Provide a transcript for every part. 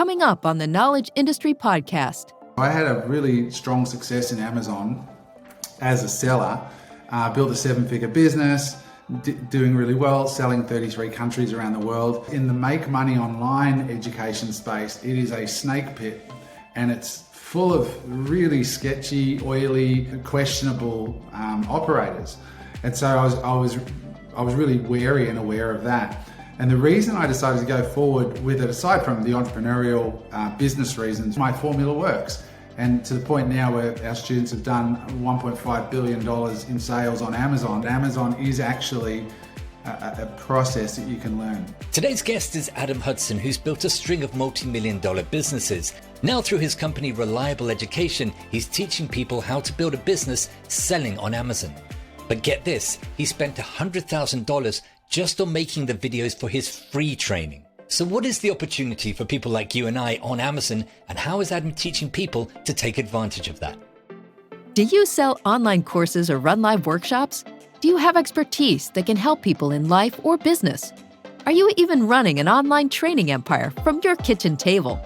coming up on the Knowledge Industry Podcast. I had a really strong success in Amazon as a seller, built a 7-figure business, doing really well, selling 33 countries around the world. In the make money online education space, it is a snake pit, and it's full of really sketchy, oily, questionable operators. And so I was really wary and aware of that. And the reason I decided to go forward with it, aside from the entrepreneurial business reasons, my formula works. And to the point now where our students have done $1.5 billion in sales on Amazon. Amazon is actually a process that you can learn. Today's guest is Adam Hudson, who's built a string of multi-million-dollar businesses. Now through his company Reliable Education, he's teaching people how to build a business selling on Amazon. But get this, he spent $100,000 just on making the videos for his free training. So what is the opportunity for people like you and I on Amazon, and how is Adam teaching people to take advantage of that? Do you sell online courses or run live workshops? Do you have expertise that can help people in life or business? Are you even running an online training empire from your kitchen table?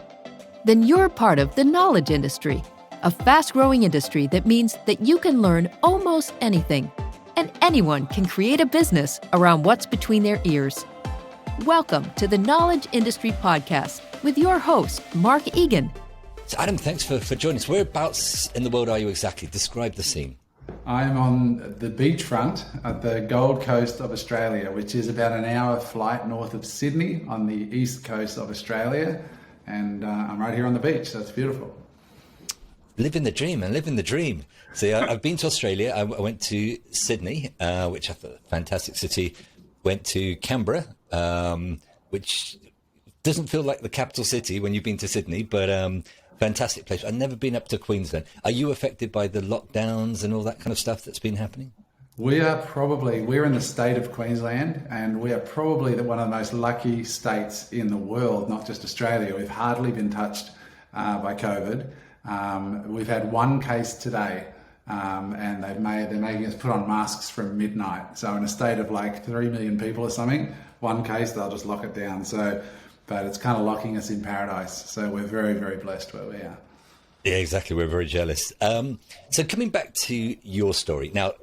Then you're part of the knowledge industry, a fast-growing industry that means that you can learn almost anything, and anyone can create a business around what's between their ears. Welcome to the Knowledge Industry Podcast with your host, Mark Egan. So Adam, thanks for joining us. Whereabouts in the world are you exactly? Describe the scene. I'm on the beachfront at the Gold Coast of Australia, which is about an hour flight north of Sydney on the east coast of Australia. And I'm right here on the beach, so it's beautiful. Living the dream and living the dream. So I've been to Australia. I went to Sydney, which I thought a fantastic city. Went to Canberra, which doesn't feel like the capital city when you've been to Sydney, but fantastic place. I've never been up to Queensland. Are you affected by the lockdowns and all that kind of stuff that's been happening? We're in the state of Queensland, and we are probably one of the most lucky states in the world, not just Australia. We've hardly been touched by COVID. We've had one case today, and they're making us put on masks from midnight. So in a state of like 3 million people or something, one case, they'll just lock it down. But it's kind of locking us in paradise. So we're very, very blessed where we are. Yeah, exactly. We're very jealous. So coming back to your story. Now,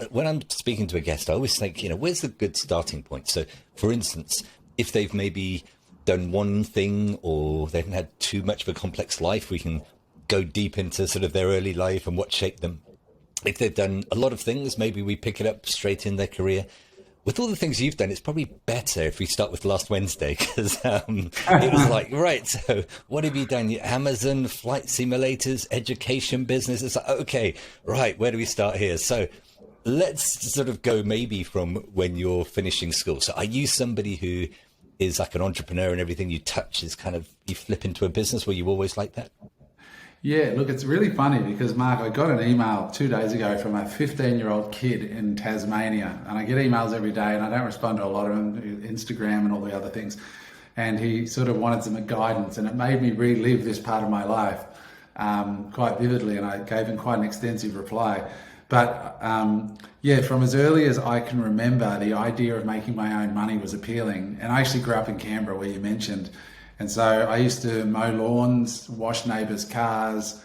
when I'm speaking to a guest, I always think, where's the good starting point? So for instance, if they've maybe done one thing or they haven't had too much of a complex life, we can go deep into sort of their early life and what shaped them. If they've done a lot of things, maybe we pick it up straight in their career. With all the things you've done, it's probably better if we start with last Wednesday, because it was like, right, so what have you done? Amazon, flight simulators, education business. It's like, okay, right, where do we start here? So let's sort of go maybe from when you're finishing school. So are you somebody who is like an entrepreneur and everything you touch is kind of, you flip into a business? Were you always like that? Yeah, look, it's really funny because, Mark, I got an email 2 days ago from a 15-year-old kid in Tasmania, and I get emails every day, and I don't respond to a lot of them, Instagram and all the other things. And he sort of wanted some guidance, and it made me relive this part of my life quite vividly, and I gave him quite an extensive reply. But from as early as I can remember, the idea of making my own money was appealing. And I actually grew up in Canberra, where you mentioned. And so I used to mow lawns, wash neighbours' cars,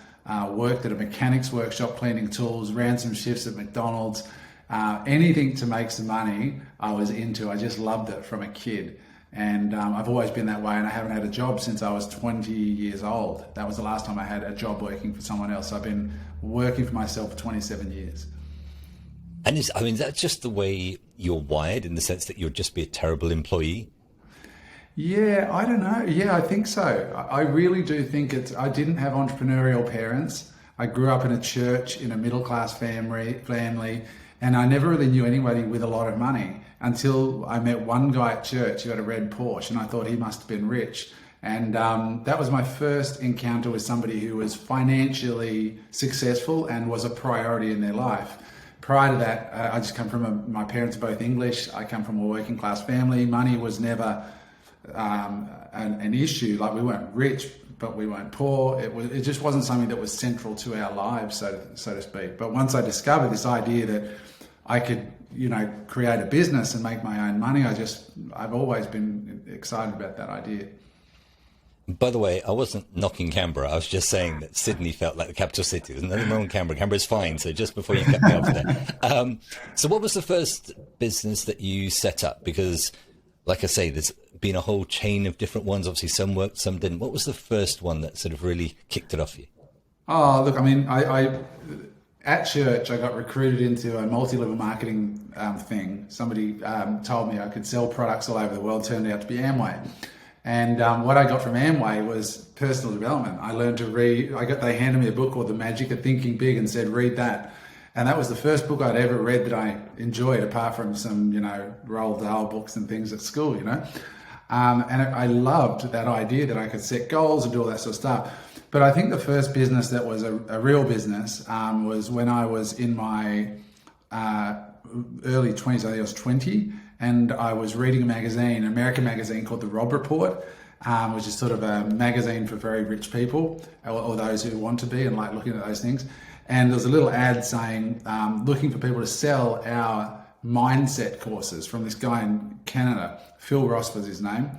worked at a mechanics workshop cleaning tools, ran some shifts at McDonald's. Anything to make some money, I was into. I just loved it from a kid. And I've always been that way, and I haven't had a job since I was 20 years old. That was the last time I had a job working for someone else. I've been working for myself for 27 years. And that's just the way you're wired, in the sense that you'll just be a terrible employee? Yeah, I don't know. Yeah, I think so. I really do think I didn't have entrepreneurial parents. I grew up in a church in a middle-class family, and I never really knew anybody with a lot of money until I met one guy at church who had a red Porsche, and I thought he must have been rich. And that was my first encounter with somebody who was financially successful and was a priority in their life. Prior to that, I just come from my parents are both English. I come from a working class family. Money was never an issue. Like, we weren't rich, but we weren't poor. It just wasn't something that was central to our lives, so to speak. But once I discovered this idea that I could, create a business and make my own money, I've always been excited about that idea. By the way, I wasn't knocking Canberra. I was just saying that Sydney felt like the capital city. There's nothing wrong with Canberra. Canberra's fine. So just before you cut me off there. So what was the first business that you set up? Because, like I say, there's been a whole chain of different ones. Obviously, some worked, some didn't. What was the first one that sort of really kicked it off for you? Oh, look, I mean, I at church, I got recruited into a multi-level marketing thing. Somebody told me I could sell products all over the world. Turned out to be Amway. And what I got from Amway was personal development. I learned to read. They handed me a book called The Magic of Thinking Big and said, read that. And that was the first book I'd ever read that I enjoyed, apart from some, Roald Dahl books and things at school, And I loved that idea that I could set goals and do all that sort of stuff. But I think the first business that was a real business was when I was in my early 20s. I think I was 20. And I was reading a magazine, an American magazine called The Robb Report, which is sort of a magazine for very rich people, or those who want to be and like looking at those things. And there was a little ad saying, looking for people to sell our mindset courses from this guy in Canada. Phil Ross was his name.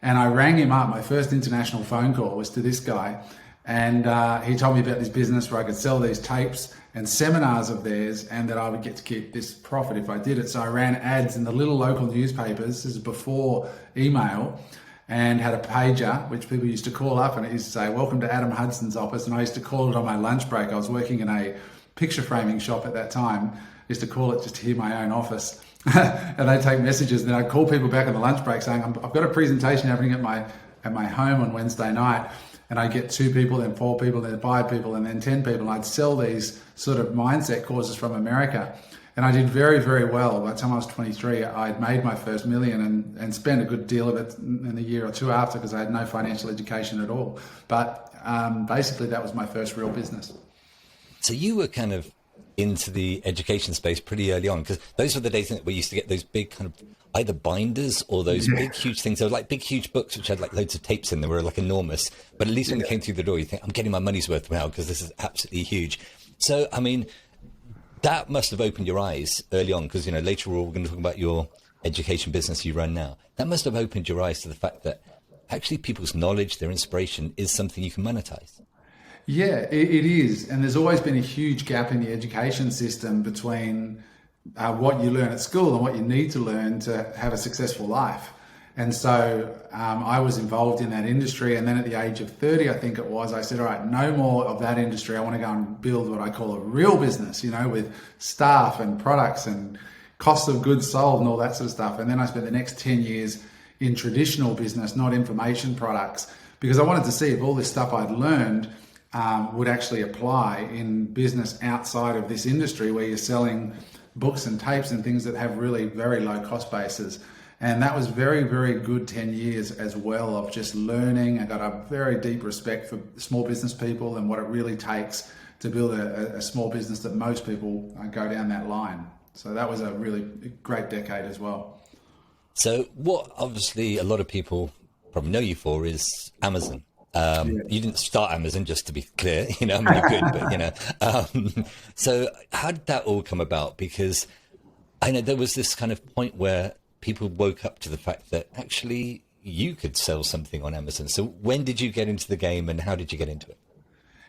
And I rang him up. My first international phone call was to this guy. And he told me about this business where I could sell these tapes and seminars of theirs, and that I would get to keep this profit if I did it. So I ran ads in the little local newspapers. This is before email, and had a pager, which people used to call up, and it used to say, "Welcome to Adam Hudson's office." And I used to call it on my lunch break. I was working in a picture framing shop at that time. I used to call it just to hear my own office. And they'd take messages, and then I'd call people back on the lunch break saying, I've got a presentation happening at my home on Wednesday night. And I get 2 people, then 4 people, then 5 people, and then 10 people. And I'd sell these sort of mindset courses from America. And I did very, very well. By the time I was 23, I'd made my first million and spent a good deal of it in a year or two after, because I had no financial education at all. But basically, that was my first real business. So you were kind of into the education space pretty early on, because those were the days that we used to get those big kind of either binders or those big huge things. They were like big huge books which had like loads of tapes in them. They were like enormous, but at least when they came through the door you think, I'm getting my money's worth now, because this is absolutely huge. So I mean, that must have opened your eyes early on, because later we're going to talk about your education business you run now. That must have opened your eyes to the fact that actually people's knowledge, their inspiration, is something you can monetize. Yeah, it is. And there's always been a huge gap in the education system between what you learn at school and what you need to learn to have a successful life. And so I was involved in that industry. And then at the age of 30, I think it was, I said, all right, no more of that industry. I want to go and build what I call a real business, with staff and products and cost of goods sold and all that sort of stuff. And then I spent the next 10 years in traditional business, not information products, because I wanted to see if all this stuff I'd learned would actually apply in business outside of this industry where you're selling books and tapes and things that have really very low cost bases. And that was very, very good 10 years as well of just learning. I got a very deep respect for small business people and what it really takes to build a small business that most people go down that line. So that was a really great decade as well. So what obviously a lot of people probably know you for is Amazon. You didn't start Amazon, just to be clear, I mean, you could, but, so how did that all come about? Because I know there was this kind of point where people woke up to the fact that actually you could sell something on Amazon. So when did you get into the game and how did you get into it?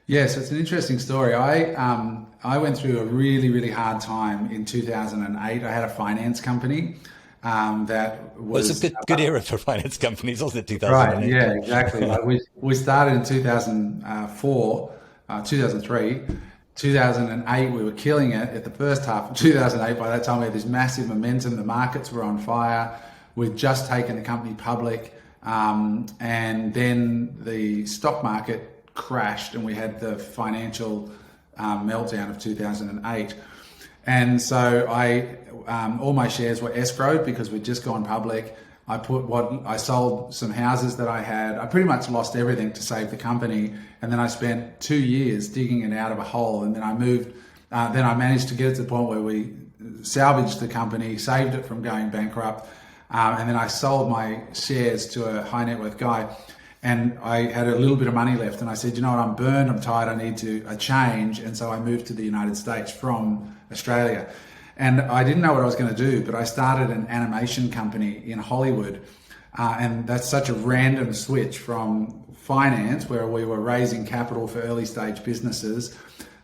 Yes, it's an interesting story. I went through a really, really hard time in 2008. I had a finance company. That was a good era for finance companies, wasn't it? 2008. Right, yeah, exactly. we started in 2004, 2003, 2008. We were killing it at the first half of 2008. By that time, we had this massive momentum. The markets were on fire. We'd just taken the company public, and then the stock market crashed, and we had the financial meltdown of 2008. And so all my shares were escrowed because we'd just gone public. I sold some houses that I had. I pretty much lost everything to save the company. And then I spent 2 years digging it out of a hole. And then I moved, then I managed to get it to the point where we salvaged the company, saved it from going bankrupt. And then I sold my shares to a high net worth guy. And I had a little bit of money left. And I said, I'm burned, I'm tired, I need a change. And so I moved to the United States from Australia. And I didn't know what I was going to do, but I started an animation company in Hollywood And that's such a random switch from finance, where we were raising capital for early stage businesses,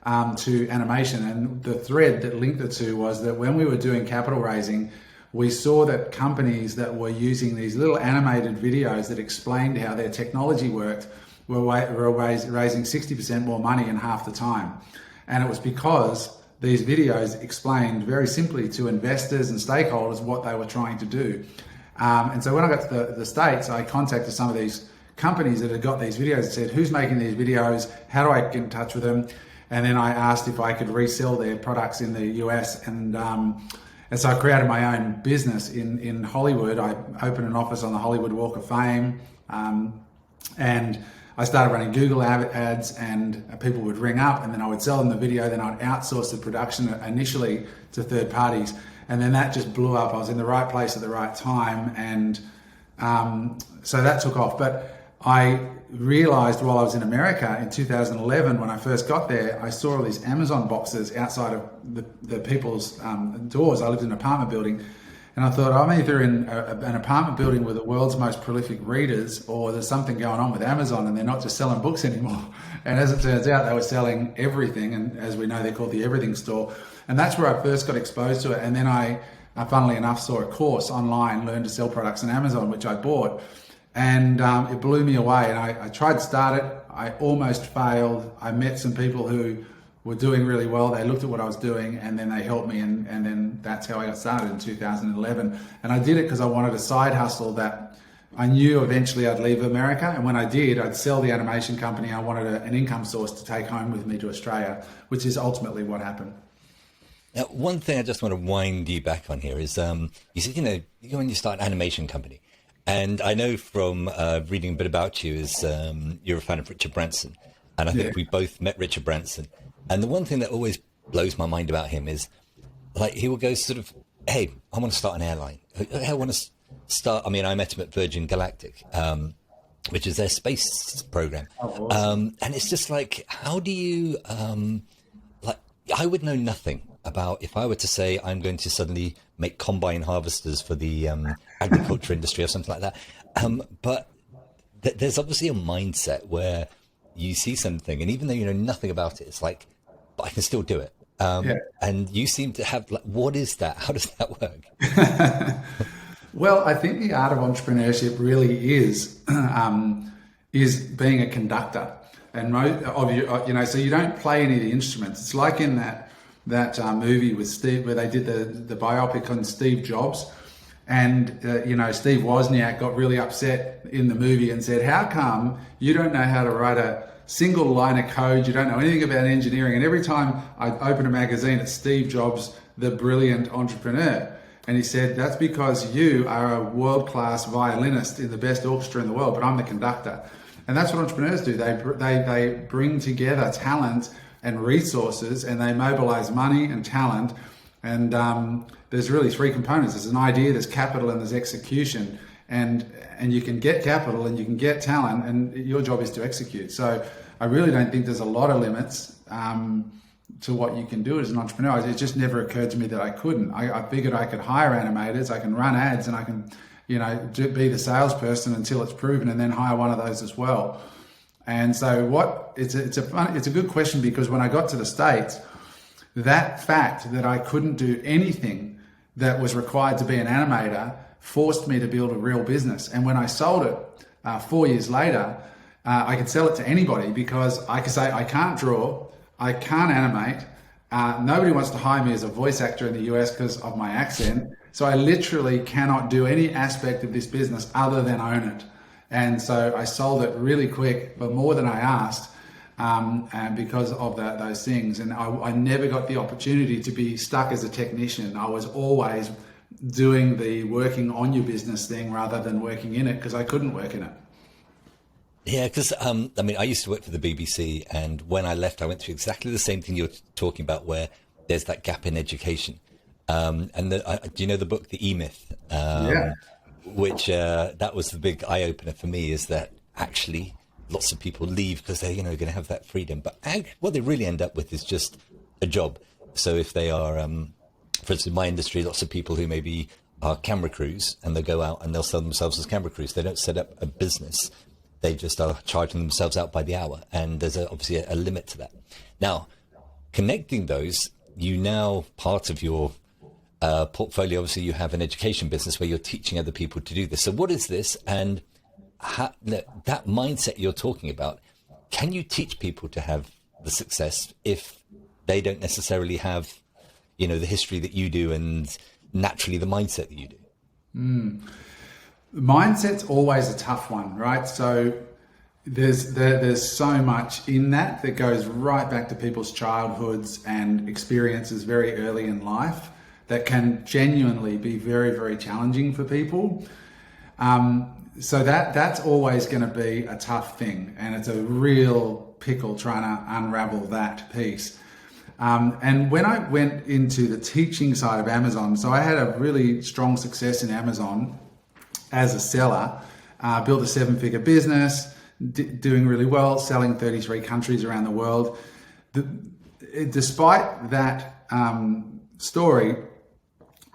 to animation. And the thread that linked the two was that when we were doing capital raising, we saw that companies that were using these little animated videos that explained how their technology worked were raising 60% more money in half the time. And it was because these videos explained very simply to investors and stakeholders what they were trying to do. And so when I got to the States, I contacted some of these companies that had got these videos and said, who's making these videos? How do I get in touch with them? And then I asked if I could resell their products in the US. And so I created my own business in Hollywood. I opened an office on the Hollywood Walk of Fame. And I started running Google ads, and people would ring up, and then I would sell them the video. Then I'd outsource the production initially to third parties. And then that just blew up. I was in the right place at the right time. And so that took off. But I realized while I was in America in 2011, when I first got there, I saw all these Amazon boxes outside of the people's doors. I lived in an apartment building. And I thought, I'm either in an apartment building with the world's most prolific readers, or there's something going on with Amazon and they're not just selling books anymore. And as it turns out, they were selling everything. And as we know, they're called the Everything Store. And that's where I first got exposed to it. And then I funnily enough, saw a course online, Learn to Sell Products on Amazon, which I bought. And it blew me away. And I tried to start it. I almost failed. I met some people who were doing really well. They looked at what I was doing, and then they helped me, and then that's how I got started in 2011. And I did it because I wanted a side hustle that I knew eventually I'd leave America, and when I did, I'd sell the animation company. I wanted an income source to take home with me to Australia, which is ultimately what happened. Now, one thing I just want to wind you back on here is you said, when you start an animation company, and I know from reading a bit about you is you're a fan of Richard Branson, and I think we both met Richard Branson. And the one thing that always blows my mind about him is, like, he will go sort of, hey, I want to start an airline. I want to start, I met him at Virgin Galactic, which is their space program. Oh, awesome. And it's just like, how do you, I would know nothing about if I were to say I'm going to suddenly make combine harvesters for the agriculture industry or something like that. But there's obviously a mindset where you see something, and even though you know nothing about it, it's like, but I can still do it. And you seem to have, what is that? How does that work? Well, I think the art of entrepreneurship really is being a conductor. And so you don't play any of the instruments. It's like in that movie with Steve, where they did the biopic on Steve Jobs. And, Steve Wozniak got really upset in the movie and said, how come you don't know how to write a single line of code? You don't know anything about engineering. And every time I open a magazine, it's Steve Jobs, the brilliant entrepreneur. And he said, that's because you are a world-class violinist in the best orchestra in the world, but I'm the conductor. And that's what entrepreneurs do. They bring together talent and resources, and they mobilize money and talent. And there's really three components. There's an idea, there's capital, and there's execution. And you can get capital and you can get talent, and your job is to execute. So I really don't think there's a lot of limits to what you can do as an entrepreneur. It just never occurred to me that I couldn't. I figured I could hire animators, I can run ads, and I can, be the salesperson until it's proven, and then hire one of those as well. And so it's a good question, because when I got to the States, that fact that I couldn't do anything that was required to be an animator forced me to build a real business. And when I sold it 4 years later, I could sell it to anybody, because I could say, I can't draw, I can't animate, nobody wants to hire me as a voice actor in the US because of my accent. So I literally cannot do any aspect of this business other than own it. And so I sold it really quick for more than I asked, and because of those things. And I never got the opportunity to be stuck as a technician. I was always doing the working on your business thing rather than working in it, because I couldn't work in it. Yeah, because I used to work for the BBC, and when I left, I went through exactly the same thing you're talking about, where there's that gap in education. Do you know the book, The EMyth? Yeah. Which that was the big eye opener for me, is that actually lots of people leave because they're going to have that freedom, but what they really end up with is just a job. So if they are, for instance, in my industry, lots of people who maybe are camera crews, and they'll go out and they'll sell themselves as camera crews. They don't set up a business. They just are charging themselves out by the hour. And there's obviously a limit to that. Now, connecting those, you now, part of your portfolio, obviously you have an education business where you're teaching other people to do this. So what is this? And that mindset you're talking about, can you teach people to have the success if they don't necessarily have, the history that you do and naturally the mindset that you do? Mindset's always a tough one, right? So there's so much in that goes right back to people's childhoods and experiences very early in life that can genuinely be very, very challenging for people. So that's always going to be a tough thing, and it's a real pickle trying to unravel that piece. And when I went into the teaching side of Amazon, so I had a really strong success in Amazon as a seller, built a 7-figure business, doing really well, selling 33 countries around the world. Despite that story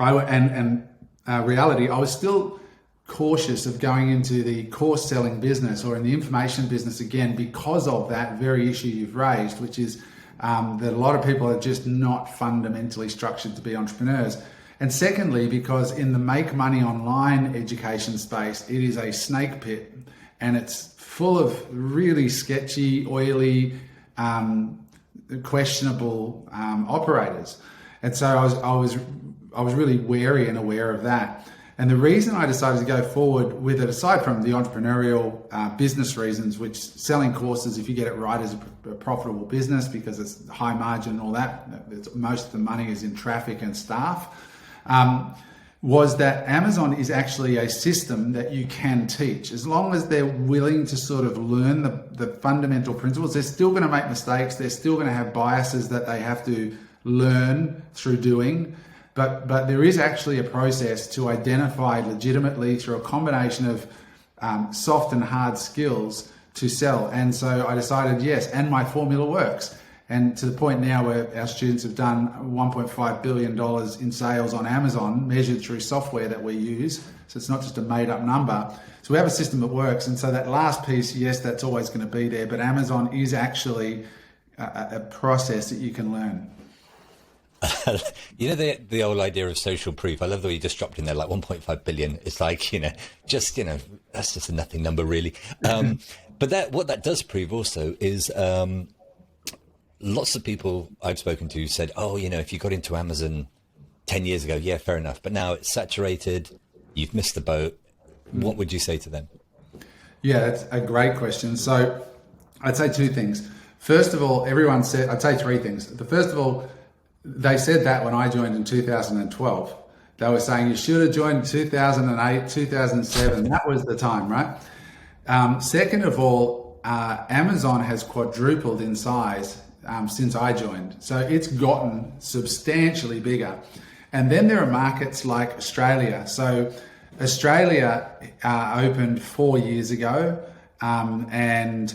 reality, I was still cautious of going into the course selling business or in the information business again because of that very issue you've raised, which is that a lot of people are just not fundamentally structured to be entrepreneurs. And secondly, because in the make money online education space, it is a snake pit and it's full of really sketchy, oily, questionable operators. And so I was really wary and aware of that. And the reason I decided to go forward with it, aside from the entrepreneurial business reasons, which selling courses, if you get it right, is a profitable business because it's high margin and all that, most of the money is in traffic and staff, was that Amazon is actually a system that you can teach. As long as they're willing to sort of learn the fundamental principles, they're still going to make mistakes. They're still going to have biases that they have to learn through doing. But there is actually a process to identify legitimately through a combination of soft and hard skills to sell. And so I decided, yes, and my formula works. And to the point now where our students have done $1.5 billion in sales on Amazon, measured through software that we use. So it's not just a made up number. So we have a system that works. And so that last piece, yes, that's always going to be there. But Amazon is actually a process that you can learn. The old idea of social proof. I love the way you just dropped in there, like 1.5 billion. It's like, that's just a nothing number really. But what that does prove also is lots of people I've spoken to said, if you got into Amazon 10 years ago, yeah, fair enough. But now it's saturated. You've missed the boat. What would you say to them? Yeah, that's a great question. So I'd say two things. First of all, I'd say three things. First of all, they said that when I joined in 2012. They were saying you should have joined in 2008, 2007. That was the time, right? Second of all, Amazon has quadrupled in size since I joined. So it's gotten substantially bigger. And then there are markets like Australia. So Australia opened 4 years ago, and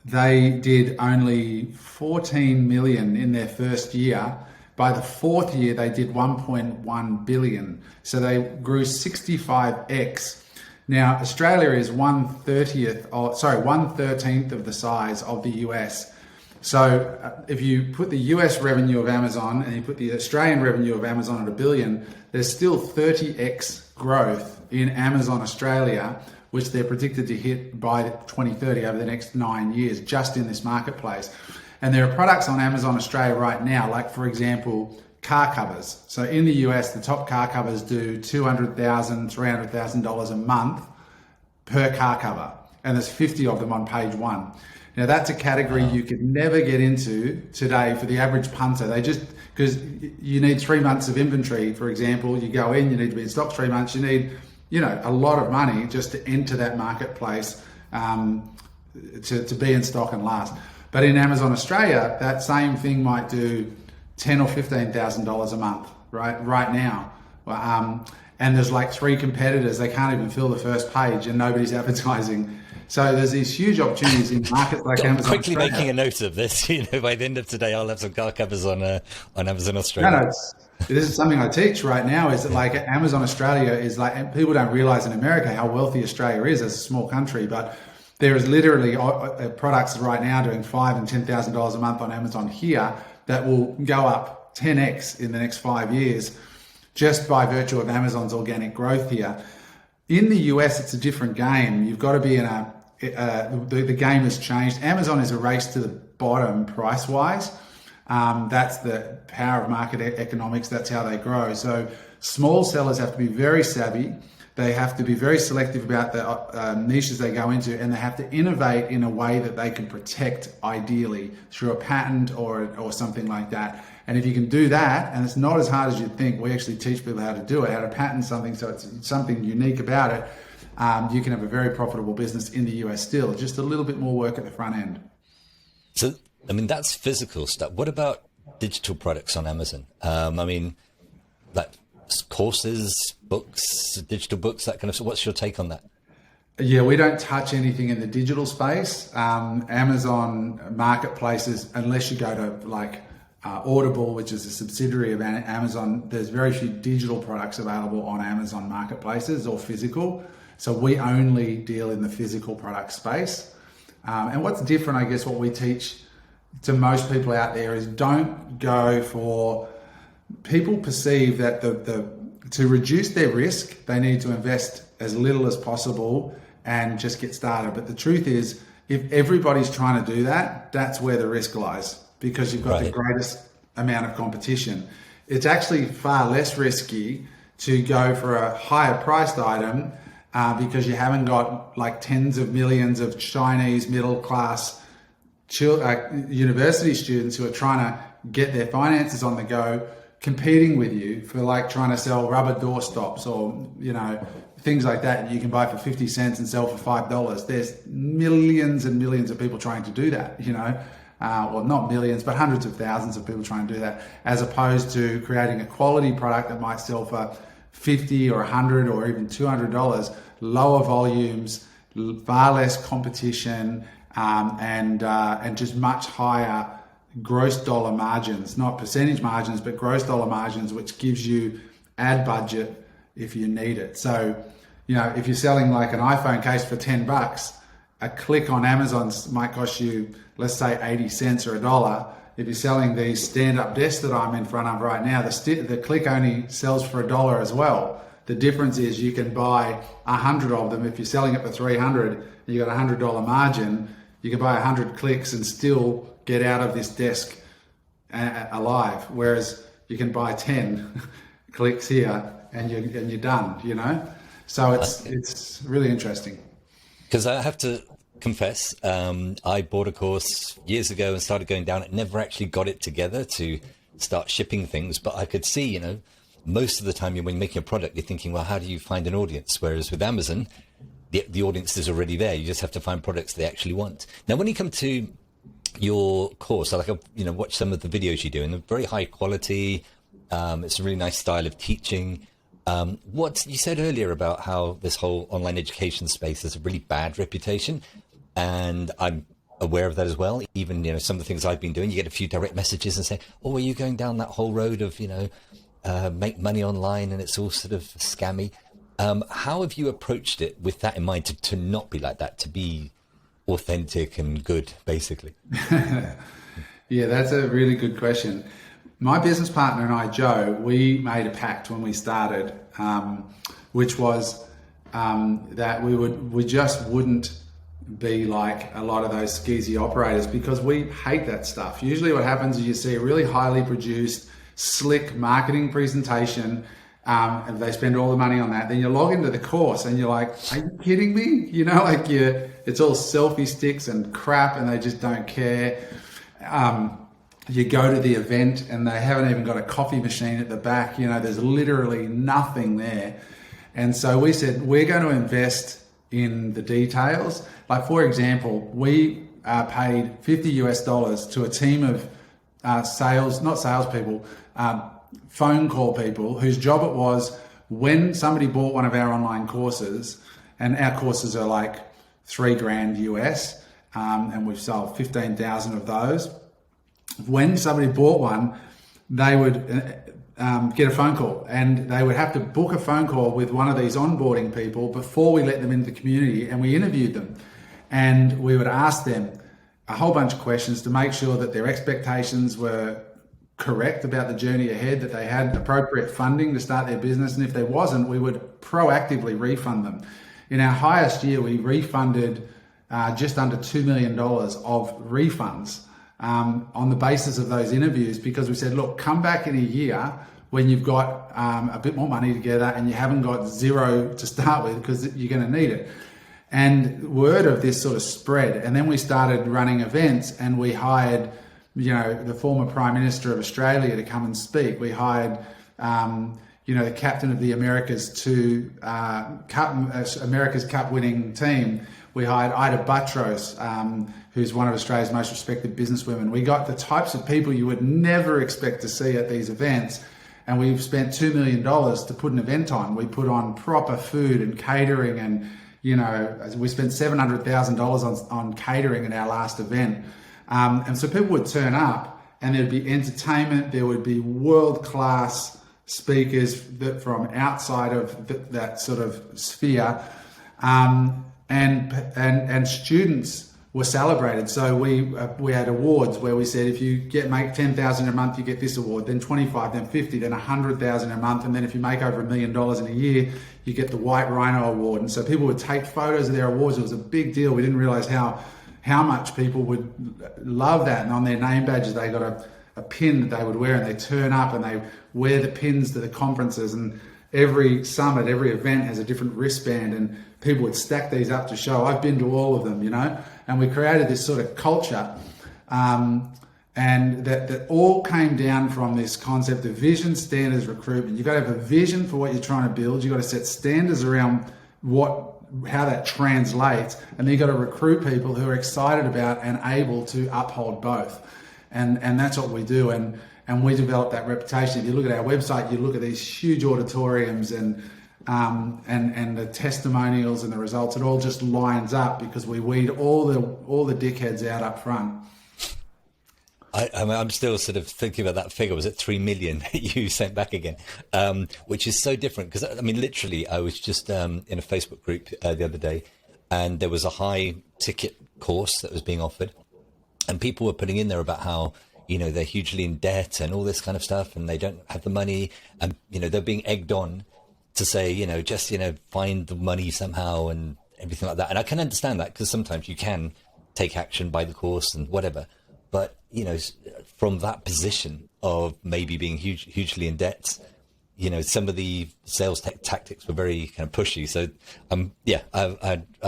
they did only 14 million in their first year. By the fourth year, they did 1.1 billion. So they grew 65x. Now, Australia is 1/13th of the size of the US. So if you put the US revenue of Amazon and you put the Australian revenue of Amazon at $1 billion, there's still 30x growth in Amazon Australia, which they're predicted to hit by 2030 over the next 9 years, just in this marketplace. And there are products on Amazon Australia right now, like, for example, car covers. So in the US, the top car covers do $200,000, $300,000 a month per car cover. And there's 50 of them on page one. Now that's a category you could never get into today for the average punter. Because you need 3 months of inventory, for example. You go in, you need to be in stock 3 months. You need, a lot of money just to enter that marketplace, to be in stock and last. But in Amazon Australia, that same thing might do $10,000 or $15,000 a month, right now. And there's like 3 competitors. They can't even fill the first page, and nobody's advertising. So there's these huge opportunities in markets like Amazon quickly Australia. Making a note of this. By the end of today, I'll have some car covers on Amazon Australia. No, This is something I teach right now, is that like Amazon Australia is like, and people don't realize in America how wealthy Australia is as a small country, but there is literally products right now doing $5,000 and $10,000 a month on Amazon here that will go up 10x in the next 5 years just by virtue of Amazon's organic growth here. In the US, it's a different game. You've got to be in the game has changed. Amazon is a race to the bottom price-wise. That's the power of market economics. That's how they grow. So small sellers have to be very savvy. They have to be very selective about the niches they go into, and they have to innovate in a way that they can protect, ideally through a patent or something like that. And if you can do that, and it's not as hard as you'd think, we actually teach people how to do it, how to patent something so it's something unique about it. You can have a very profitable business in the US still, just a little bit more work at the front end. So, I mean, that's physical stuff. What about digital products on Amazon? I mean, like courses, books, digital books, that kind of stuff. What's your take on that? Yeah, we don't touch anything in the digital space. Amazon marketplaces, unless you go to like Audible, which is a subsidiary of Amazon, there's very few digital products available on Amazon marketplaces or physical. So we only deal in the physical product space. And what's different, I guess, what we teach to most people out there is don't go for, people perceive that to reduce their risk, they need to invest as little as possible and just get started. But the truth is, if everybody's trying to do that, that's where the risk lies, because you've got the greatest amount of competition. It's actually far less risky to go for a higher priced item because you haven't got like tens of millions of Chinese middle class university students who are trying to get their finances on the go, competing with you for like trying to sell rubber door stops or, you know, things like that you can buy for 50 cents and sell for $5. There's millions and millions of people trying to do that, you know. Well, not millions, but hundreds of thousands of people trying to do that, as opposed to creating a quality product that might sell for $50 or $100 or even $200, lower volumes, far less competition, and just much higher gross dollar margins, not percentage margins, but gross dollar margins, which gives you ad budget if you need it. So, you know, if you're selling like an iPhone case for $10, a click on Amazon might cost you, let's say 80 cents or $1. If you're selling these stand-up desks that I'm in front of right now, the click only sells for $1 as well. The difference is you can buy 100 of them. If you're selling it for 300, you got a $100 margin. You can buy 100 clicks and still get out of this desk alive. Whereas you can buy 10 clicks here and you're done. You know, so it's really interesting. Because I have to confess, I bought a course years ago and started going down it. Never actually got it together to start shipping things, but I could see, you know, most of the time when you're making a product, you're thinking, well, how do you find an audience? Whereas with Amazon, the audience is already there. You just have to find products they actually want. Now, when you come to your course, I've watched some of the videos you do, and they're very high quality. It's a really nice style of teaching. What you said earlier about how this whole online education space has a really bad reputation, and I'm aware of that as well. Even, you know, some of the things I've been doing, you get a few direct messages and say, oh, are you going down that whole road of, you know, make money online and it's all sort of scammy? How have you approached it with that in mind to not be like that, to be authentic and good, basically? Yeah, that's a really good question. My business partner and I, Joe, we made a pact when we started, which was that we just wouldn't be like a lot of those skeezy operators, because we hate that stuff. Usually what happens is you see a really highly produced, slick marketing presentation, and they spend all the money on that. Then you log into the course and you're like, are you kidding me? You know, like it's all selfie sticks and crap and they just don't care. You go to the event and they haven't even got a coffee machine at the back. You know, there's literally nothing there. And so we said, we're going to invest in the details. Like, for example, we paid $50 to a team of not salespeople, phone call people whose job it was, when somebody bought one of our online courses, and our courses are like $3,000 US, and we've sold 15,000 of those. When somebody bought one, they would get a phone call, and they would have to book a phone call with one of these onboarding people before we let them into the community, and we interviewed them, and we would ask them a whole bunch of questions to make sure that their expectations were correct about the journey ahead, that they had appropriate funding to start their business, and if there wasn't, we would proactively refund them. In our highest year, we refunded just under $2 million of refunds on the basis of those interviews, because we said, look, come back in a year when you've got a bit more money together and you haven't got zero to start with, because you're going to need it. And word of this sort of spread, and then we started running events, and we hired, the former Prime Minister of Australia to come and speak. We hired, the captain of the America's Cup winning team. We hired Ida Buttrose, who's one of Australia's most respected businesswomen. We got the types of people you would never expect to see at these events. And we've spent $2 million to put an event on. We put on proper food and catering, and we spent $700,000 on catering at our last event. And so people would turn up, and there'd be entertainment. There would be world-class speakers from outside of that sort of sphere, and students were celebrated. So we had awards where we said, if you make $10,000 a month, you get this award, then 25, then 50, then $100,000 a month, and then if you make over $1 million in a year, you get the White Rhino Award. And so people would take photos of their awards. It was a big deal. We didn't realize how much people would love that. And on their name badges, they got a pin that they would wear, and they turn up and they wear the pins to the conferences. And every summit, every event has a different wristband, and people would stack these up to show. I've been to all of them, and we created this sort of culture, and that all came down from this concept of vision, standards, recruitment. You've got to have a vision for what you're trying to build. You've got to set standards around how that translates, and then you've got to recruit people who are excited about and able to uphold both. And that's what we do. And we develop that reputation. If you look at our website, you look at these huge auditoriums and the testimonials and the results, it all just lines up because we weed all the dickheads out up front. I'm still sort of thinking about that figure. Was it 3 million that you sent back again? Which is so different, because literally I was just in a Facebook group the other day, and there was a high ticket course that was being offered, and people were putting in there about how they're hugely in debt and all this kind of stuff, and they don't have the money, and they're being egged on to say just find the money somehow and everything like that. And I can understand that, because sometimes you can take action, buy the course and whatever, but from that position of maybe being hugely in debt, some of the sales tactics were very kind of pushy. So I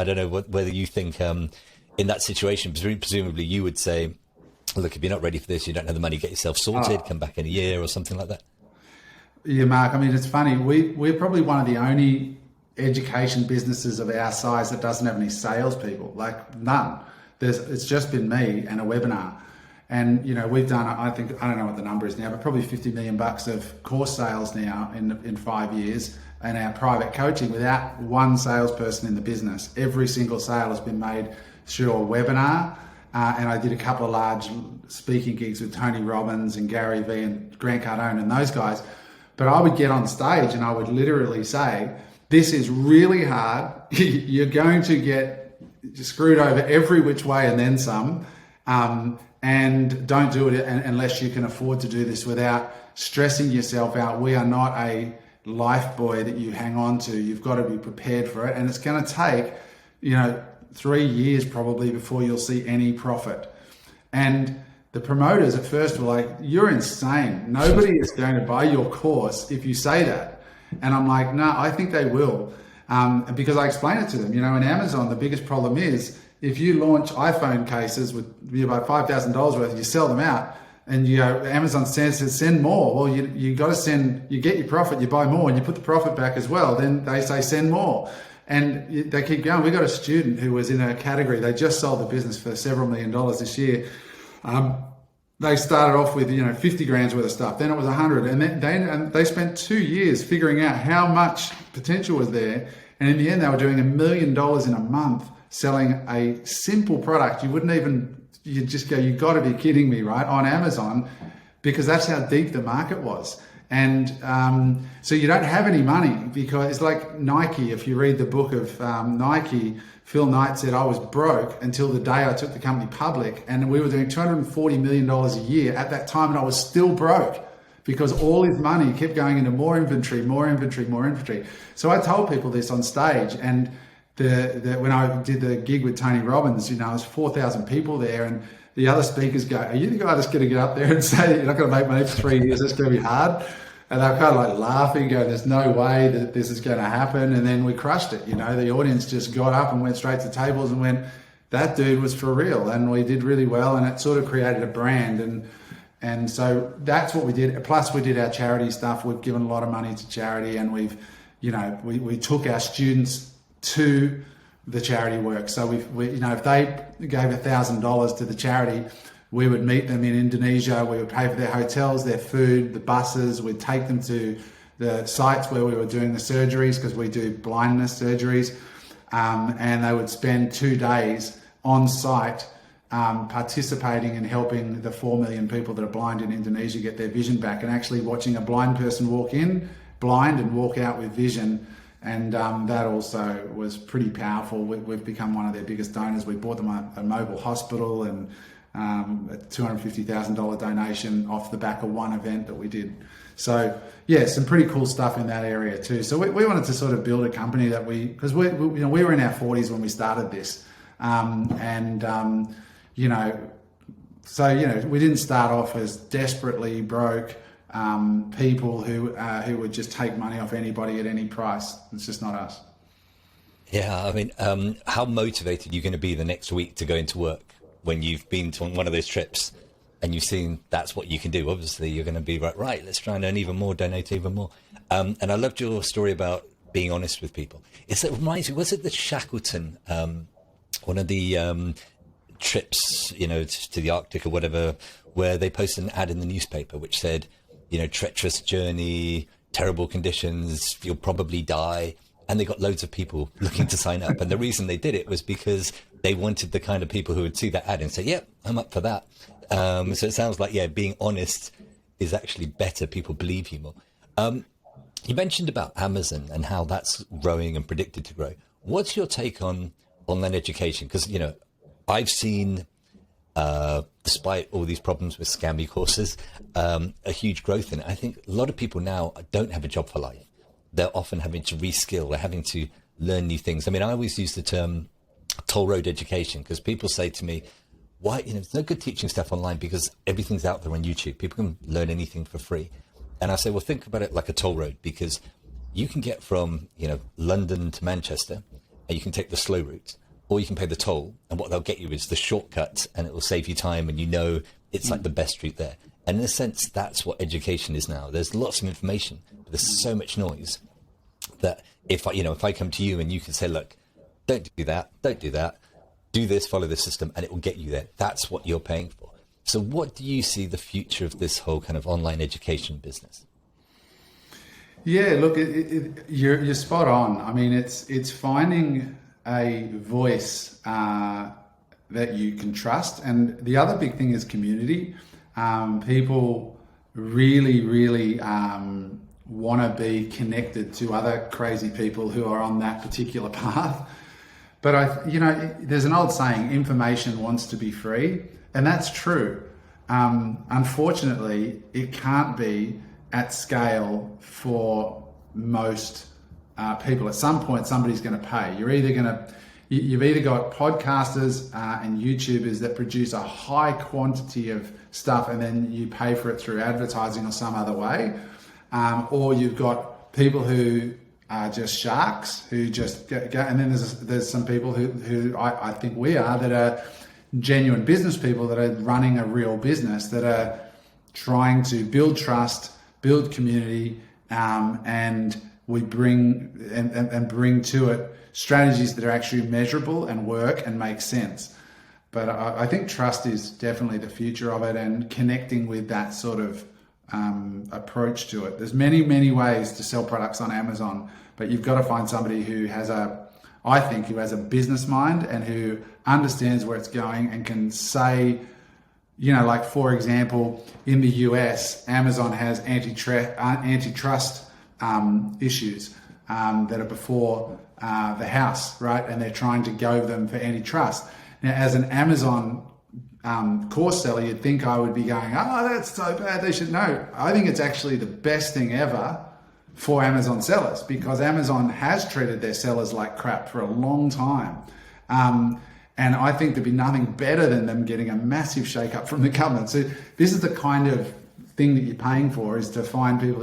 don't know whether you think in that situation, presumably you would say, look, if you're not ready for this, you don't have the money, get yourself sorted, come back in a year or something like that. Yeah, Mark, it's funny. We're probably one of the only education businesses of our size that doesn't have any salespeople, like none. It's just been me and a webinar. And, we've done, I don't know what the number is now, but probably $50 million of course sales now in 5 years, and our private coaching without one salesperson in the business. Every single sale has been made through a webinar. And I did a couple of large speaking gigs with Tony Robbins and Gary Vee and Grant Cardone and those guys. But I would get on stage and I would literally say, this is really hard. You're going to get screwed over every which way and then some. And don't do it unless you can afford to do this without stressing yourself out. We are not a life buoy that you hang on to. You've got to be prepared for it. And it's going to take, 3 years probably before you'll see any profit. And the promoters at first were like, you're insane. Nobody is going to buy your course if you say that. And I'm like, no, I think they will. Because I explained it to them. In Amazon, the biggest problem is if you launch iPhone cases with about $5,000 worth, you sell them out, and Amazon says send more. Well, you got to send, you get your profit, you buy more, and you put the profit back as well. Then they say send more. And they keep going. We got a student who was in a category, they just sold the business for several $1 million this year. They started off with 50 grand's worth of stuff, then it was 100, and then they spent 2 years figuring out how much potential was there, and in the end they were doing $1 million in a month selling a simple product. You just go, you got to be kidding me, right, on Amazon, because that's how deep the market was. And so you don't have any money, because it's like Nike. If you read the book of Nike, Phil Knight said, I was broke until the day I took the company public, and we were doing $240 million a year at that time, and I was still broke because all his money kept going into more inventory. So I told people this on stage, and when I did the gig with Tony Robbins, you know, there's 4,000 people there, and the other speakers go, are you the guy that's going to get up there and say you're not going to make money for 3 years, it's going to be hard? And they're kind of like laughing, going, there's no way that this is going to happen. And then we crushed it. You know, the audience just got up and went straight to tables and went, that dude was for real. And we did really well, and it sort of created a brand. And so that's what we did. Plus we did our charity stuff. We've given a lot of money to charity, and we've, you know, we took our students to the charity work. So we you know, if they gave $1,000 to the charity, we would meet them in Indonesia. We would pay for their hotels, their food, the buses. We'd take them to the sites where we were doing the surgeries, because we do blindness surgeries. And they would spend 2 days on site participating and helping the 4 million people that are blind in Indonesia get their vision back, and actually watching a blind person walk in blind and walk out with vision. And that also was pretty powerful. We've become one of their biggest donors. We bought them a mobile hospital, and a $250,000 donation off the back of one event that we did. So yeah, some pretty cool stuff in that area too. So we wanted to sort of build a company that because we were in our 40s when we started this, you know, so, you know, we didn't start off as desperately broke people who would just take money off anybody at any price. It's just not us. Yeah, I mean, how motivated are you going to be the next week to go into work when you've been to one of those trips and you've seen that's what you can do? Obviously, you're going to be right, let's try and earn even more, donate even more. And I loved your story about being honest with people. It reminds me, was it the Shackleton, one of the trips, you know, to the Arctic or whatever, where they posted an ad in the newspaper which said, you know, treacherous journey, terrible conditions, you'll probably die. And they got loads of people looking to sign up. And the reason they did it was because they wanted the kind of people who would see that ad and say, yep, I'm up for that. So it sounds like, yeah, being honest is actually better. People believe you more. You mentioned about Amazon and how that's growing and predicted to grow. What's your take on online education? Because, you know, I've seen, despite all these problems with scammy courses, a huge growth in it. I think a lot of people now don't have a job for life. They're often having to reskill. They're having to learn new things. I mean, I always use the term toll road education, because people say to me, why, you know, it's no good teaching stuff online because everything's out there on YouTube. People can learn anything for free. And I say, well, think about it like a toll road, because you can get from, you know, London to Manchester, and you can take the slow route, or you can pay the toll. And what they'll get you is the shortcut, and it will save you time. And you know, it's like the best route there. And in a sense, that's what education is now. There's lots of information, but there's so much noise that if I come to you and you can say, look, don't do that, do this, follow this system, and it will get you there. That's what you're paying for. So what do you see the future of this whole kind of online education business? Yeah, look, you're spot on. I mean, it's finding a voice that you can trust. And the other big thing is community. People really want to be connected to other crazy people who are on that particular path. But there's an old saying, information wants to be free, and that's true. Unfortunately, it can't be at scale for most people. At some point, somebody's going to pay. You've either got podcasters and YouTubers that produce a high quantity of stuff, and then you pay for it through advertising or some other way, or you've got people who are just sharks who just go, and then there's some people who I think we are, that are genuine business people that are running a real business, that are trying to build trust, build community, and we bring and bring to it strategies that are actually measurable and work and make sense. But I think trust is definitely the future of it, and connecting with that sort of approach to it. There's many ways to sell products on Amazon, but you've got to find somebody who has a business mind and who understands where it's going and can say, like for example, in the US, Amazon has antitrust issues that are before the House, right? And they're trying to go them for antitrust. Now, as an Amazon course seller, you'd think I would be going, oh, that's so bad, they should know. I think it's actually the best thing ever for Amazon sellers, because Amazon has treated their sellers like crap for a long time. And I think there'd be nothing better than them getting a massive shake-up from the government. So this is the kind of thing that you're paying for, is to find people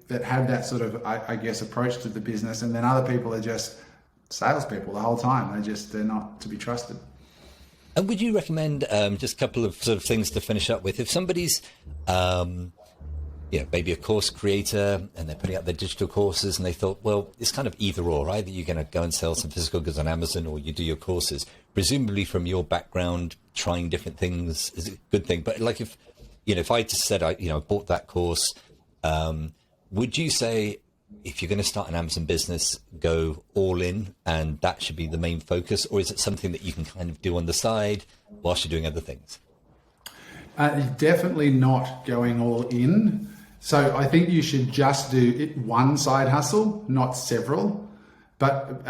that have that sort of, I guess, approach to the business, and then other people are just salespeople the whole time. They're not to be trusted. And would you recommend just a couple of sort of things to finish up with? If somebody's, maybe a course creator and they're putting out their digital courses and they thought, well, it's kind of either or. Either you're going to go and sell some physical goods on Amazon, or you do your courses. Presumably from your background, trying different things is a good thing. But like if I just said, I bought that course, would you say, if you're going to start an Amazon business, go all in and that should be the main focus? Or is it something that you can kind of do on the side whilst you're doing other things? Definitely not going all in. So I think you should just do one side hustle, not several. But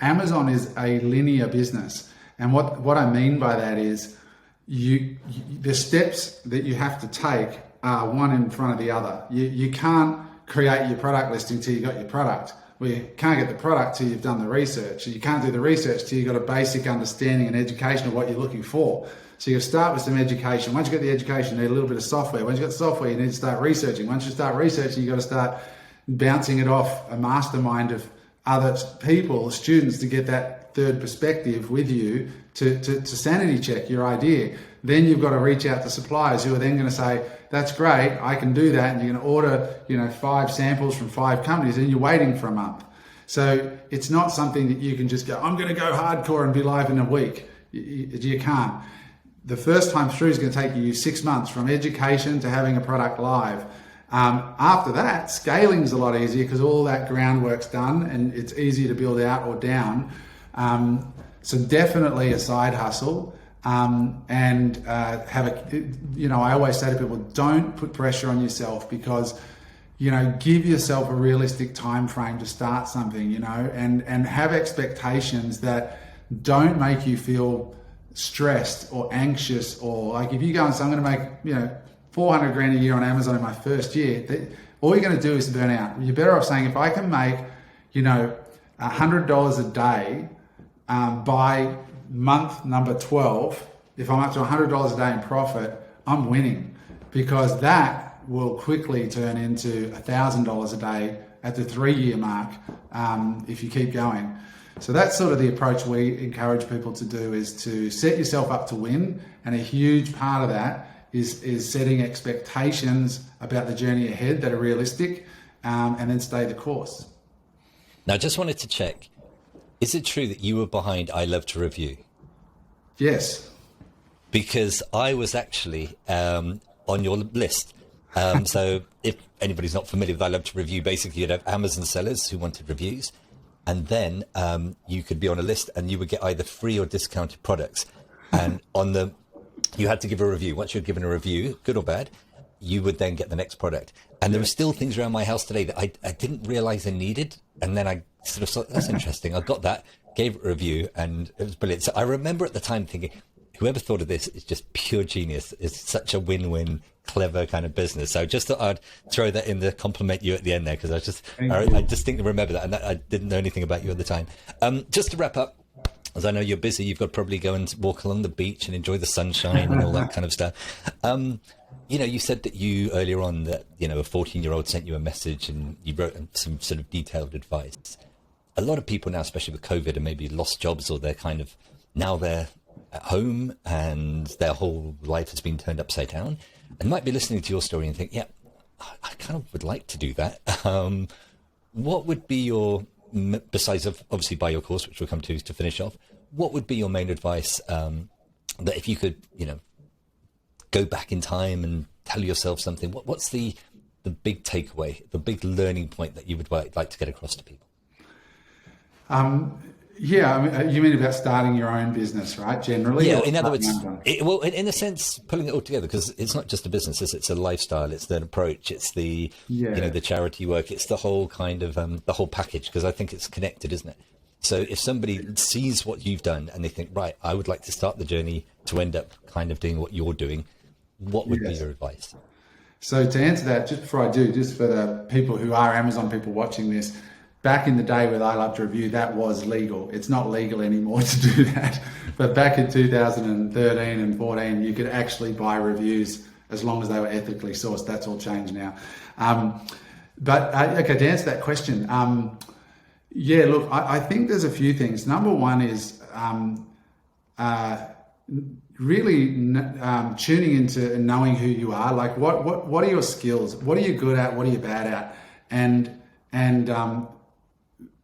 Amazon is a linear business. And what I mean by that is the steps that you have to take are one in front of the other. You can't create your product listing till you got your product. Well, you can't get the product till you've done the research. You can't do the research till you've got a basic understanding and education of what you're looking for. So you start with some education. Once you get the education, you need a little bit of software. Once you got the software, you need to start researching. Once you start researching, you got to start bouncing it off a mastermind of other people, students, to get that third perspective with you to sanity check your idea. Then you've got to reach out to suppliers who are then going to say, that's great, I can do that. And you're going to order, 5 samples from 5 companies, and you're waiting for a month. So it's not something that you can just go, I'm going to go hardcore and be live in a week. You can't. The first time through is going to take you 6 months, from education to having a product live. After that, scaling is a lot easier because all that groundwork's done and it's easy to build out or down. So definitely a side hustle. And have I always say to people, don't put pressure on yourself, because give yourself a realistic time frame to start something, and have expectations that don't make you feel stressed or anxious, or like if you go and say, I'm going to make 400 grand a year on Amazon in my first year, all you're going to do is burn out. You're better off saying, if I can make $100 a day by month number 12, if I'm up to $100 a day in profit, I'm winning, because that will quickly turn into $1,000 a day at the 3-year mark if you keep going. So that's sort of the approach we encourage people to do, is to set yourself up to win. And a huge part of that is setting expectations about the journey ahead that are realistic, and then stay the course. Now, I just wanted to check, is it true that you were behind I Love to Review? Yes. Because I was actually on your list. So if anybody's not familiar with I Love to Review, basically you'd have Amazon sellers who wanted reviews, and then you could be on a list and you would get either free or discounted products. And you had to give a review. Once you'd given a review, good or bad, you would then get the next product. And there are still things around my house today that I didn't realize I needed. And then I sort of thought, that's interesting. I got that, gave it a review, and it was brilliant. So I remember at the time thinking, whoever thought of this is just pure genius. It's such a win-win, clever kind of business. So I just thought I'd throw that in there, compliment you at the end there, because I distinctly remember that, and I didn't know anything about you at the time. Just to wrap up, as I know you're busy, you've got to probably go and walk along the beach and enjoy the sunshine and all that kind of stuff. You said that earlier on that, a 14-year-old sent you a message and you wrote some sort of detailed advice. A lot of people now, especially with COVID, and maybe lost jobs, or they're at home and their whole life has been turned upside down, and might be listening to your story and think, yeah, I kind of would like to do that. What would be besides obviously buy your course, which we'll come to finish off, what would be your main advice that if you could, go back in time and tell yourself something, what's the big takeaway, the big learning point that you would like to get across to people? Yeah, I mean, you mean about starting your own business, right? Generally, Yeah, or in other starting words, your own? well, in a sense, pulling it all together, because it's not just a business, it's a lifestyle, it's an approach, it's the, Yeah, the charity work, it's the whole kind of, the whole package, because I think it's connected, isn't it? So if somebody sees what you've done and they think, right, I would like to start the journey to end up kind of doing what you're doing, what would be yes. your advice? So to answer that, just before I do, just for the people who are Amazon people watching this, back in the day with I Love to Review, that was legal. It's not legal anymore to do that. But back in 2013 and 14, you could actually buy reviews as long as they were ethically sourced. That's all changed now. Okay, to answer that question, yeah, look, I think there's a few things. Number one is really tuning into and knowing who you are. Like, what are your skills? What are you good at? What are you bad at? And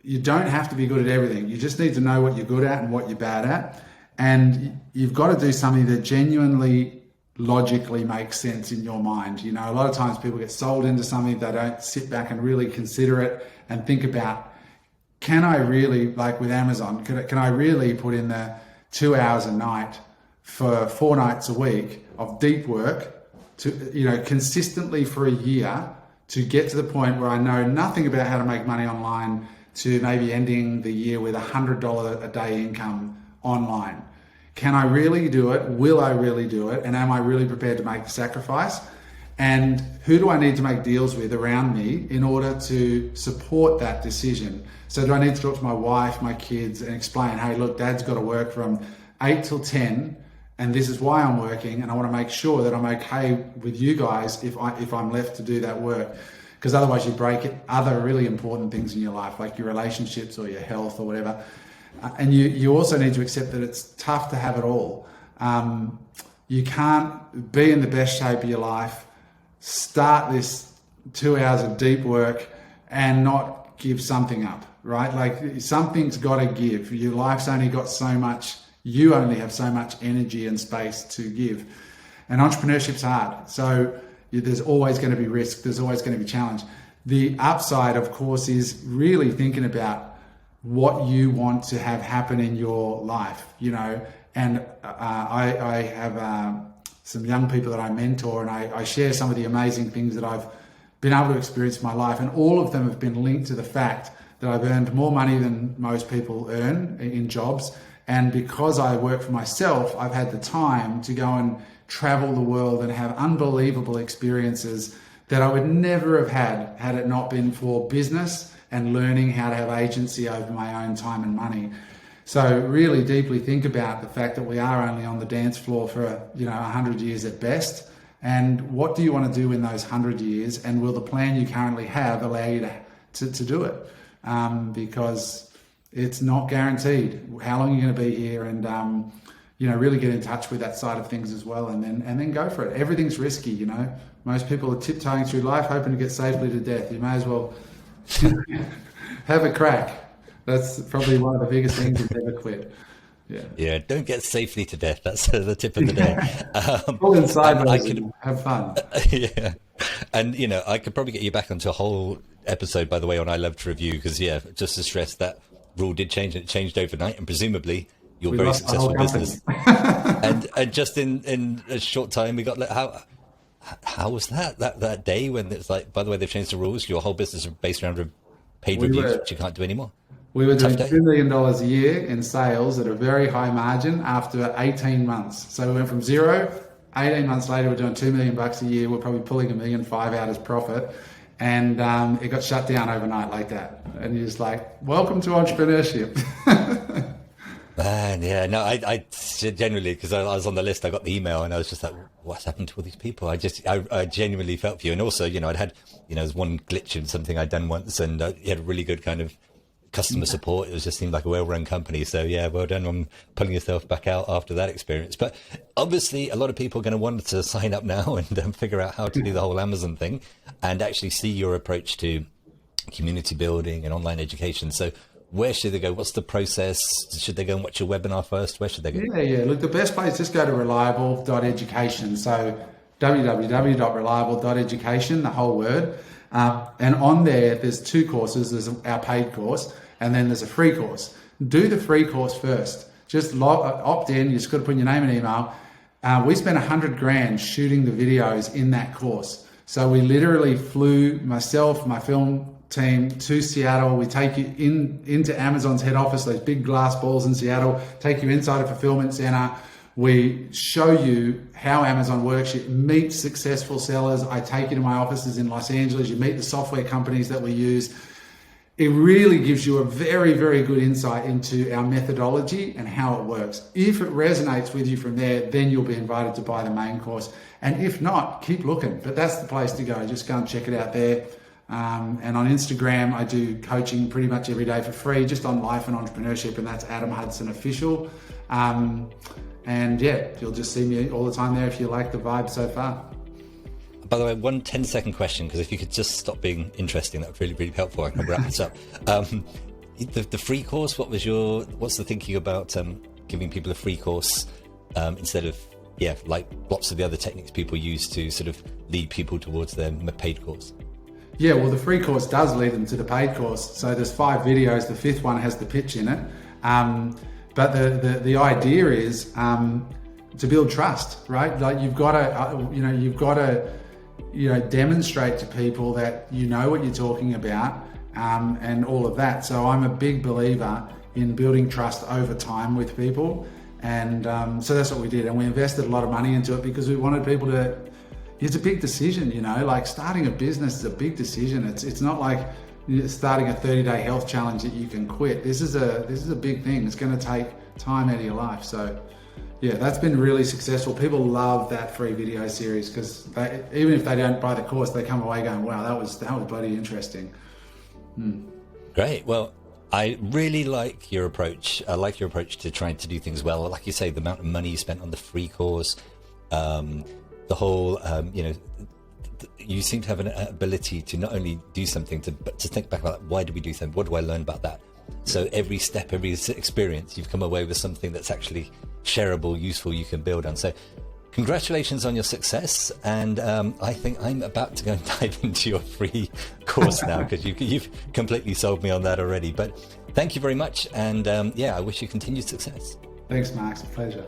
you don't have to be good at everything. You just need to know what you're good at and what you're bad at. And you've got to do something that genuinely logically makes sense in your mind. You know, a lot of times people get sold into something, they don't sit back and really consider it and think about, can I really, like with Amazon, can I really put in the 2 hours a night for 4 nights a week of deep work to, consistently for a year to get to the point where I know nothing about how to make money online to maybe ending the year with $100 a day income online? Can I really do it? Will I really do it? And am I really prepared to make the sacrifice? And who do I need to make deals with around me in order to support that decision? So do I need to talk to my wife, my kids, and explain, hey, look, Dad's got to work from 8 till 10, and this is why I'm working, and I want to make sure that I'm okay with you guys if I'm left to do that work. Because otherwise you break other really important things in your life, like your relationships or your health or whatever. And you also need to accept that it's tough to have it all. You can't be in the best shape of your life, start this 2 hours of deep work and not give something up, right? Like, something's got to give. Your life's only got so much, you only have so much energy and space to give. And entrepreneurship's hard. So there's always going to be risk. There's always going to be challenge. The upside, of course, is really thinking about what you want to have happen in your life, and I have some young people that I mentor, and I share some of the amazing things that I've been able to experience in my life, and all of them have been linked to the fact that I've earned more money than most people earn in jobs. And because I work for myself, I've had the time to go and travel the world and have unbelievable experiences that I would never have had it not been for business and learning how to have agency over my own time and money. So really deeply think about the fact that we are only on the dance floor for 100 years at best. And what do you want to do in those 100 years? And will the plan you currently have allow you to do it? Because it's not guaranteed how long you're going to be here, and really get in touch with that side of things as well, and then go for it. Everything's risky, Most people are tiptoeing through life hoping to get safely to death. You may as well have a crack. That's probably one of the biggest things you've ever quit. Yeah, don't get safely to death. That's the tip of the day. Pull inside, have fun. Yeah, and I could probably get you back onto a whole episode, by the way, on I Love to Review, because just to stress that rule did change, and it changed overnight, and presumably you're very successful business. and just in a short time, we got how was that day when it's like, by the way, they've changed the rules, your whole business is based around paid reviews, which you can't do anymore. We were doing $2 million a year in sales at a very high margin after 18 months. So we went from zero, 18 months later, we're doing $2 million a year. We're probably pulling $1.5 million out as profit. And it got shut down overnight like that. And you're just like, welcome to entrepreneurship. Man, yeah, no, I genuinely, because I was on the list, I got the email and I was just like, what's happened to all these people? I genuinely felt for you. And also, I'd had, there's one glitch in something I'd done once, and you had a really good kind of customer support. It just seemed like a well-run company. So yeah, well done on pulling yourself back out after that experience. But obviously a lot of people are going to want to sign up now and figure out how to do the whole Amazon thing and actually see your approach to community building and online education. So where should they go? What's the process? Should they go and watch your webinar first? Where should they go? Yeah. Look, the best place, just go to reliable.education. So www.reliable.education, the whole word. And on there's 2 courses. There's our paid course, and then there's a free course. do the free course first. Just opt in. You just got to put in your name and email. We spent $100,000 shooting the videos in that course. So we literally flew myself, my film team to Seattle. We take you into Amazon's head office, those big glass balls in Seattle, take you inside a fulfillment center. We show you how Amazon works. You meet successful sellers. I take you to my offices in Los Angeles. You meet the software companies that we use. It really gives you a very, very good insight into our methodology and how it works. If it resonates with you from there, then you'll be invited to buy the main course. And if not, keep looking. But that's the place to go. Just go and check it out there. And on Instagram, I do coaching pretty much every day for free, just on life and entrepreneurship, and that's Adam Hudson Official. And yeah, you'll just see me all the time there if you like the vibe so far. By the way, one 10-second question, because if you could just stop being interesting, that would really, really helpful. I can wrap this up. The free course, what's the thinking about giving people a free course instead of, like lots of the other techniques people use to sort of lead people towards their paid course? Yeah, well, the free course does lead them to the paid course. So there's 5 videos. The 5th one has the pitch in it. But the idea is to build trust, right? Like you've got to demonstrate to people that you know what you're talking about and all of that. So I'm a big believer in building trust over time with people. And so that's what we did. And we invested a lot of money into it because we wanted people to, it's a big decision, like starting a business is a big decision. It's not like starting a 30-day health challenge that you can quit. This is a big thing. It's going to take time out of your life. So yeah, that's been really successful. People love that free video series because even if they don't buy the course, they come away going, wow, that was bloody interesting. Great. Well, I really like your approach. I like your approach to trying to do things well. Like you say, the amount of money you spent on the free course, the whole, you seem to have an ability to not only do something, but to think back about why do we do something? What do I learn about that? So every step, every experience, you've come away with something that's actually shareable, useful, you can build on. So congratulations on your success. And I think I'm about to go and dive into your free course now because you've completely sold me on that already. But thank you very much. And I wish you continued success. Thanks, Mark. It's a pleasure.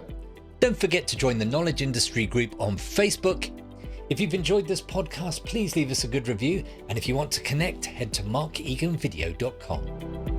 Don't forget to join the Knowledge Industry group on Facebook. If you've enjoyed this podcast, please leave us a good review. And if you want to connect, head to markeganvideo.com.